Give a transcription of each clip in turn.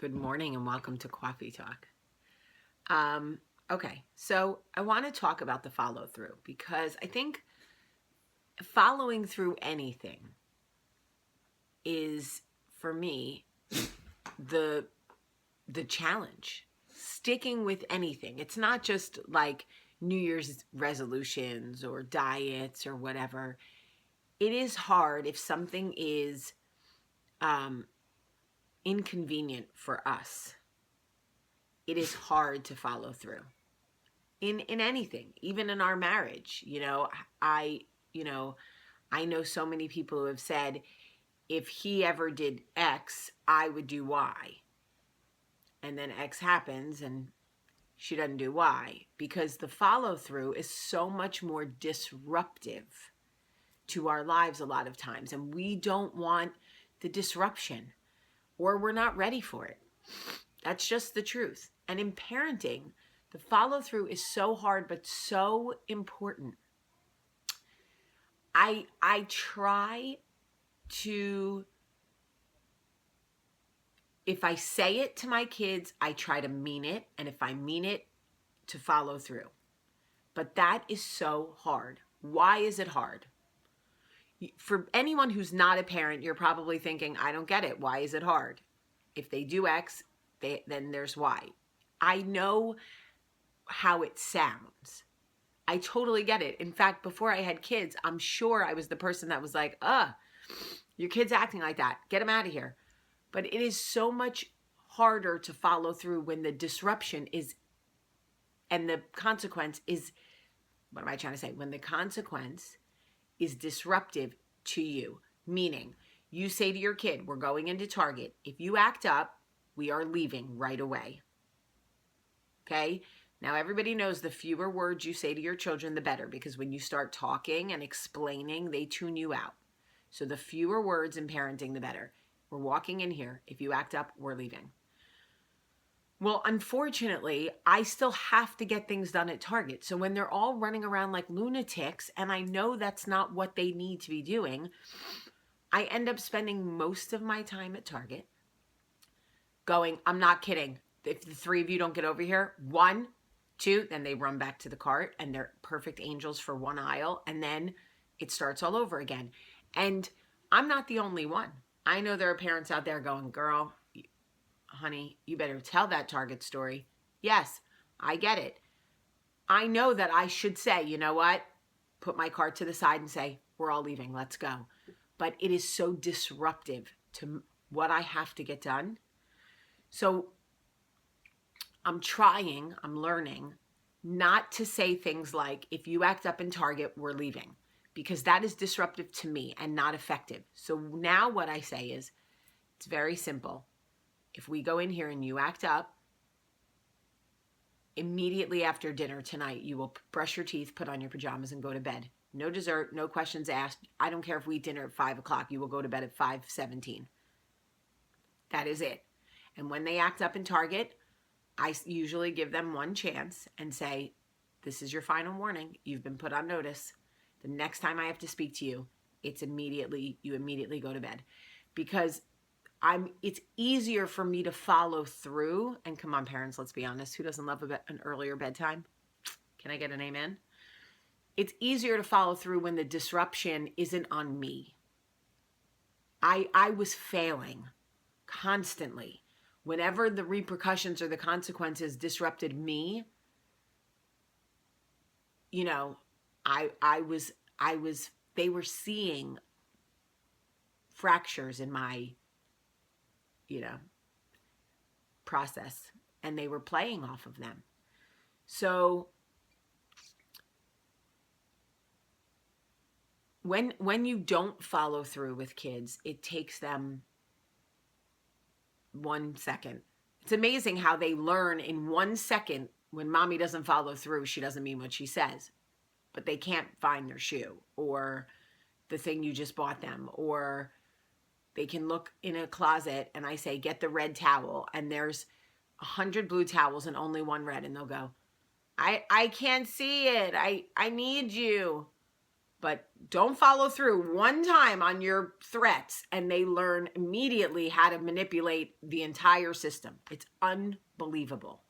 Good morning and welcome to Coffee Talk. Okay, so I want to talk about the follow through because I think following through anything is, for me, the challenge. Sticking with anything. It's not just like New Year's resolutions or diets or whatever. It is hard if something is inconvenient for us. It is hard to follow through. In anything, even in our marriage. I I know so many people who have said, if he ever did X, I would do Y. And then X happens and she doesn't do Y, because the follow through is so much more disruptive to our lives a lot of times, and we don't want the disruption, or we're not ready for it. That's just the truth. And in parenting, the follow through is so hard, but so important. I try to, if I say it to my kids, I try to mean it. And if I mean it, to follow through. But that is so hard. Why is it hard? For anyone who's not a parent, you're probably thinking, I don't get it. Why is it hard? If they do X, then there's Y. I know how it sounds. I totally get it. In fact, before I had kids, I'm sure I was the person that was like, your kid's acting like that. Get him out of here. But it is so much harder to follow through when the disruption is, and the consequence is, what am I trying to say? When the consequence is disruptive to you, meaning you say to your kid, we're going into Target. If you act up, we are leaving right away. Okay? Now, everybody knows the fewer words you say to your children, the better, because when you start talking and explaining, they tune you out. So the fewer words in parenting, the better. We're walking in here. If you act up, we're leaving. Well, unfortunately, I still have to get things done at Target. So when they're all running around like lunatics, and I know that's not what they need to be doing, I end up spending most of my time at Target going, I'm not kidding. If the three of you don't get over here, 1, 2, then they run back to the cart and they're perfect angels for one aisle. And then it starts all over again. And I'm not the only one. I know there are parents out there going, girl, honey, you better tell that Target story. Yes, I get it. I know that I should say, you know what? Put my cart to the side and say, we're all leaving. Let's go. But it is so disruptive to what I have to get done. So I'm learning not to say things like, if you act up in Target, we're leaving, because that is disruptive to me and not effective. So now what I say is, it's very simple. If we go in here and you act up, immediately after dinner tonight, you will brush your teeth, put on your pajamas, and go to bed. No dessert, no questions asked. I don't care if we eat dinner at 5 o'clock. You will go to bed at 5:17. That is it. And when they act up in Target, I usually give them one chance and say, this is your final warning. You've been put on notice. The next time I have to speak to you, you immediately go to bed. Because it's easier for me to follow through. And come on, parents, let's be honest. Who doesn't love an earlier bedtime? Can I get an amen? It's easier to follow through when the disruption isn't on me. I was failing constantly. Whenever the repercussions or the consequences disrupted me, they were seeing fractures in my process, and they were playing off of them. So when you don't follow through with kids, it takes them 1 second. It's amazing how they learn in 1 second. When mommy doesn't follow through, she doesn't mean what she says, but they can't find their shoe or the thing you just bought them, or they can look in a closet and I say, get the red towel, and there's 100 blue towels and only one red, and they'll go, I can't see it. I need you. But don't follow through one time on your threats and they learn immediately how to manipulate the entire system. It's unbelievable.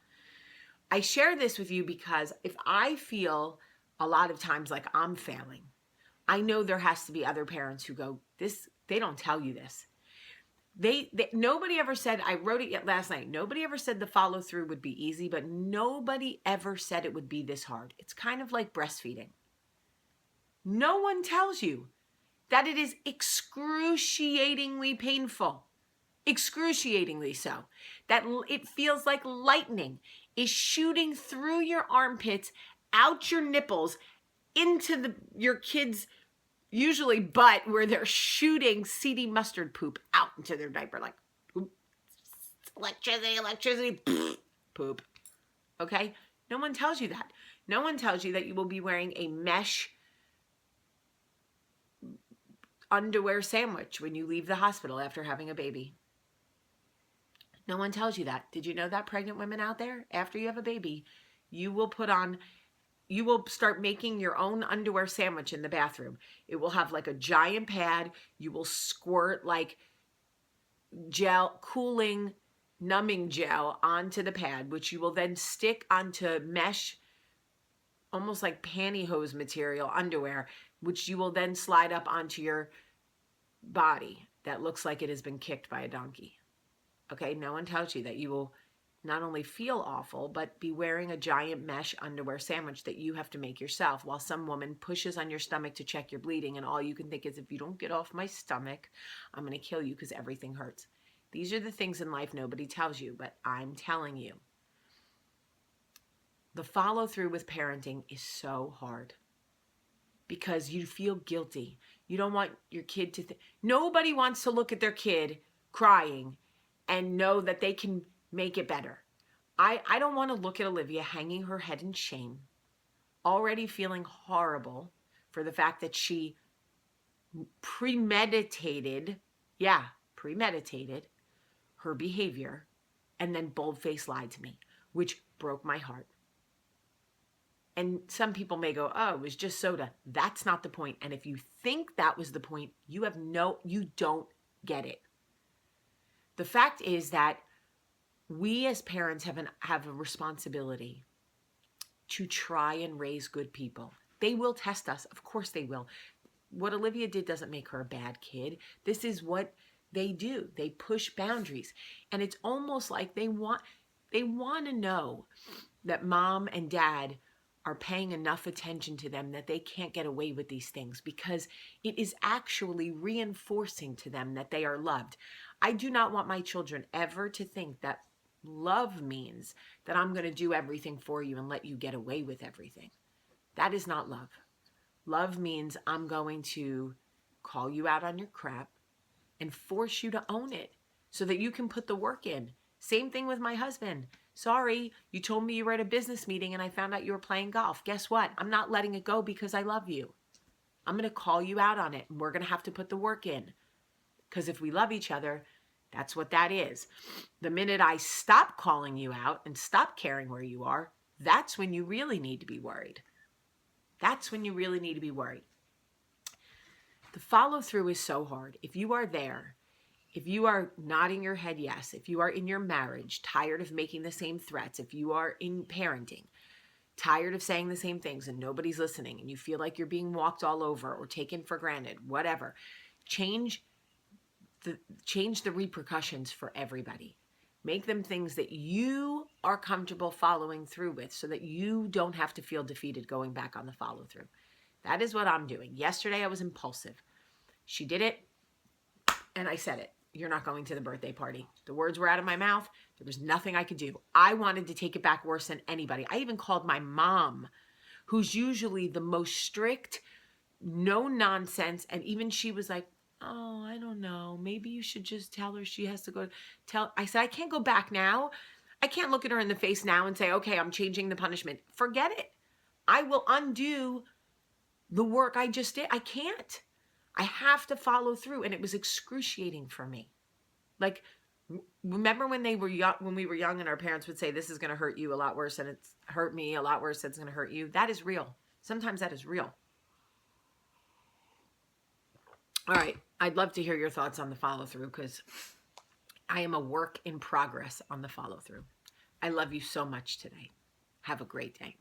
I share this with you because if I feel a lot of times like I'm failing, I know there has to be other parents who go, they don't tell you this. Nobody ever said, I wrote it last night, nobody ever said the follow through would be easy, but nobody ever said it would be this hard. It's kind of like breastfeeding. No one tells you that it is excruciatingly painful. Excruciatingly so. That it feels like lightning is shooting through your armpits, out your nipples, into your kid's usually butt, where they're shooting seedy mustard poop out into their diaper, like electricity, poop. Okay? No one tells you that. No one tells you that you will be wearing a mesh underwear sandwich when you leave the hospital after having a baby. No one tells you that. Did you know that, pregnant women out there, after you have a baby, you will start making your own underwear sandwich in the bathroom. It will have like a giant pad. You will squirt like gel, cooling, numbing gel onto the pad, which you will then stick onto mesh, almost like pantyhose material underwear, which you will then slide up onto your body that looks like it has been kicked by a donkey. Okay, no one tells you that you will not only feel awful, but be wearing a giant mesh underwear sandwich that you have to make yourself while some woman pushes on your stomach to check your bleeding, and all you can think is, if you don't get off my stomach, I'm going to kill you because everything hurts. These are the things in life nobody tells you, but I'm telling you. The follow through with parenting is so hard because you feel guilty. You don't want your kid to nobody wants to look at their kid crying and know that they can make it better. I don't want to look at Olivia hanging her head in shame, already feeling horrible for the fact that she premeditated her behavior and then bold-faced lied to me, which broke my heart. And some people may go, oh, it was just soda. That's not the point. And if you think that was the point, you don't get it. The fact is that we as parents have a responsibility to try and raise good people. They will test us. Of course they will. What Olivia did doesn't make her a bad kid. This is what they do. They push boundaries. And it's almost like they want to know that mom and dad are paying enough attention to them that they can't get away with these things, because it is actually reinforcing to them that they are loved. I do not want my children ever to think that love means that I'm going to do everything for you and let you get away with everything. That is not love. Love means I'm going to call you out on your crap and force you to own it so that you can put the work in. Same thing with my husband. Sorry, you told me you were at a business meeting and I found out you were playing golf. Guess what? I'm not letting it go because I love you. I'm going to call you out on it, and we're going to have to put the work in. Because if we love each other, that's what that is. The minute I stop calling you out and stop caring where you are, that's when you really need to be worried. That's when you really need to be worried. The follow through is so hard. If you are there, if you are nodding your head yes, if you are in your marriage, tired of making the same threats, if you are in parenting, tired of saying the same things and nobody's listening, and you feel like you're being walked all over or taken for granted, whatever, change the repercussions for everybody. Make them things that you are comfortable following through with so that you don't have to feel defeated going back on the follow through. That is what I'm doing. Yesterday I was impulsive. She did it and I said it. You're not going to the birthday party. The words were out of my mouth. There was nothing I could do. I wanted to take it back worse than anybody. I even called my mom, who's usually the most strict, no nonsense. And even she was like, oh, I don't know. Maybe you should just tell her she has to go I said, I can't go back now. I can't look at her in the face now and say, okay, I'm changing the punishment. Forget it. I will undo the work I just did. I can't. I have to follow through. And it was excruciating for me. Like, remember when we were young and our parents would say, this is going to hurt you a lot worse than it's hurt me, a lot worse than it's going to hurt you. That is real. Sometimes that is real. All right. I'd love to hear your thoughts on the follow through because I am a work in progress on the follow through. I love you so much today. Have a great day.